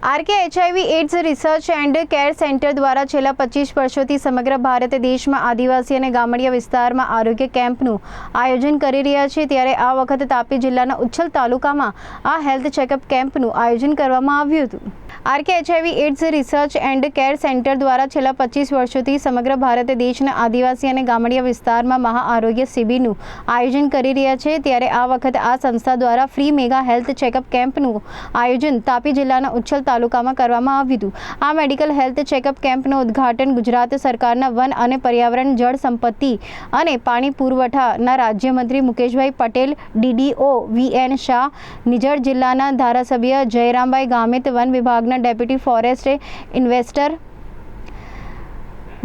RK HIV AIDS research and care centre દ્વારા છેલ્લા 25 વર્ષોથી સમગ્ર ભારત દેશમાં આદિવાસી અને ગામડિયા વિસ્તારમાં આરોગ્ય કેમ્પનું આયોજન કરી રહ્યા છે, ત્યારે આ વખતે તાપી જિલ્લાના ઉચ્છલ તાલુકામાં આ હેલ્થ ચેકઅપ કેમ્પનું આયોજન કરવામાં આવ્યું હતું। RK HIV AIDS research and care centre દ્વારા છેલ્લા 25 વર્ષોથી સમગ્ર ભારત દેશના આદિવાસી અને ગામડિયા વિસ્તારમાં મહા આરોગ્ય શિબિરનું આયોજન કરી રહ્યા છે, ત્યારે આ વખતે આ સંસ્થા દ્વારા ફ્રી મેગા હેલ્થ ચેકઅપ કેમ્પનું આયોજન તાપી જિલ્લાના ઉચ્છલ તાલુકામાં કરવામાં આવ્યું હતું। આ મેડિકલ હેલ્થ ચેકઅપ કેમ્પનું ઉદ્ઘાટન ગુજરાત સરકારના વન અને પર્યાવરણ, જળ સંપત્તિ અને પાણી પુરવઠાના રાજ્યમંત્રી મુકેશભાઈ પટેલ, DDO VN શાહ, નિઝર જિલ્લાના ધારાસભ્ય જયરામભાઈ ગામિત, વન વિભાગના ડેપ્યુટી ફોરેસ્ટ ઇન્વેસ્ટર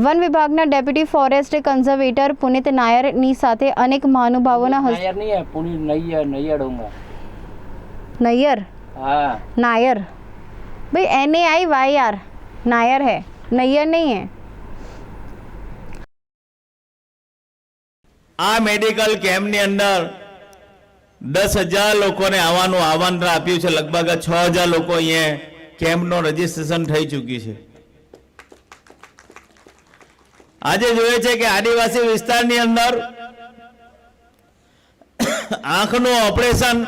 वन विभागના ડેપ્યુટી ફોરેસ્ટ કન્ઝર્વેટર પુનિત નાયરની સાથે અનેક મહાનુભાવોના नायर नहीं है, पुनीत नैयर नैयर हूँ मैं। नायर हाँ नायर भाई NAIYR नायर है, नैयर नहीं है। આ મેડિકલ કેમ્પની અંદર 10,000 લોકોને આવવાનું આમંત્રણ આપ્યું છે। લગભગ 6,000 લોકો અહીંયા કેમ્પનું રજીસ્ટ્રેશન થઈ ચૂક્યું છે। આજે જોઈએ છે કે આદિવાસી વિસ્તારની અંદર આંખનું ઓપરેશન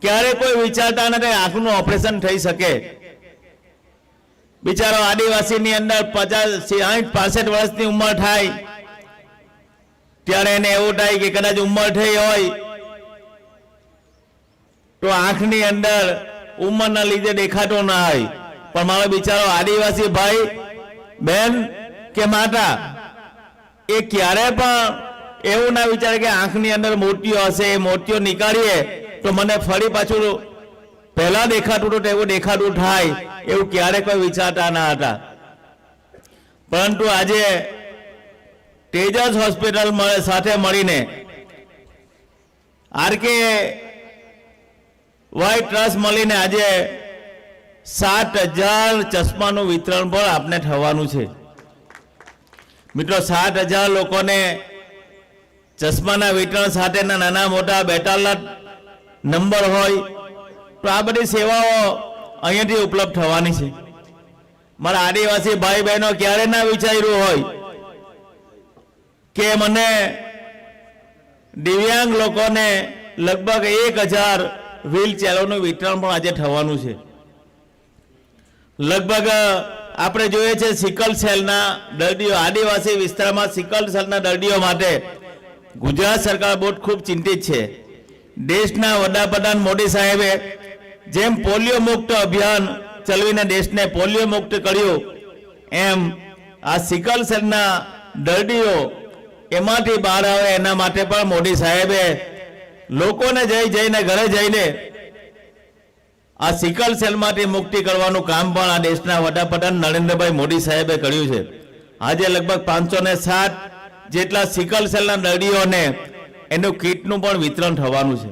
ક્યારે કોઈ વિચારતા નથી આંખનું ઓપરેશન થઈ શકે। બિચારો આદિવાસીની અંદર 50, 60, 65 વર્ષની ઉંમર થાય ત્યારે એને એવું થાય કે કદાચ ઉંમર થઈ હોય તો આંખની અંદર ઉંમરના લીધે દેખાતો ના હોય, પણ મારો બિચારો આદિવાસી ભાઈ બેન કે માતા એ ક્યારે પણ એવું ના વિચારે કે આંખની અંદર મોતિયો હશે, એ મોતિયો નીકાળીએ તો મને ફરી પાછું પહેલા દેખાતું હતું એવું દેખાતું થાય, એવું ક્યારે કોઈ વિચારતા ના હતા। પરંતુ આજે તેજસ હોસ્પિટલ સાથે મળીને આરકે વાય ટ્રસ્ટ મળીને આજે 7,000 ચશ્માનું વિતરણ પણ આપને થવાનું છે। મિત્રો 7,000 લોકોને ચશ્માના વિતરણ સાથેના નાના મોટા બેટાલા નંબર હોય તો આ બધી સેવાઓ અહીંયાથી ઉપલબ્ધ થવાની છે। મારા આદિવાસી ભાઈ બહેનો ક્યારે ના વિચાર્યું હોય કે મને દિવ્યાંગ લોકોને લગભગ 1,000 વ્હીલચેરોનું વિતરણ પણ આજે થવાનું છે। લગભગ આપણે જોઈએ છે સિકલ સેલના દર્દીઓ, આદિવાસી વિસ્તારમાં સિકલ સેલના દર્દીઓ માટે ગુજરાત સરકાર બહુ ખૂબ ચિંતિત છે। દેશના વડાપ્રધાન મોદી સાહેબે જેમ પોલિયો મુક્ત અભિયાન ચલાવીને દેશને પોલિયો મુક્ત કર્યું, એમ આ સિકલ સેલના દર્દીઓ એમાંથી બહાર આવે એના માટે પણ મોદી સાહેબે લોકોને જઈને ઘરે જઈને આ સિકલ સેલમાંથી મુક્તિ કરવાનું કામ પણ આ દેશના વડાપ્રધાન નરેન્દ્રભાઈ મોદી સાહેબે કર્યું છે। આજે લગભગ 507 જેટલા સિકલ સેલના દર્દીઓને એનું કીટનું પણ વિતરણ થવાનું છે।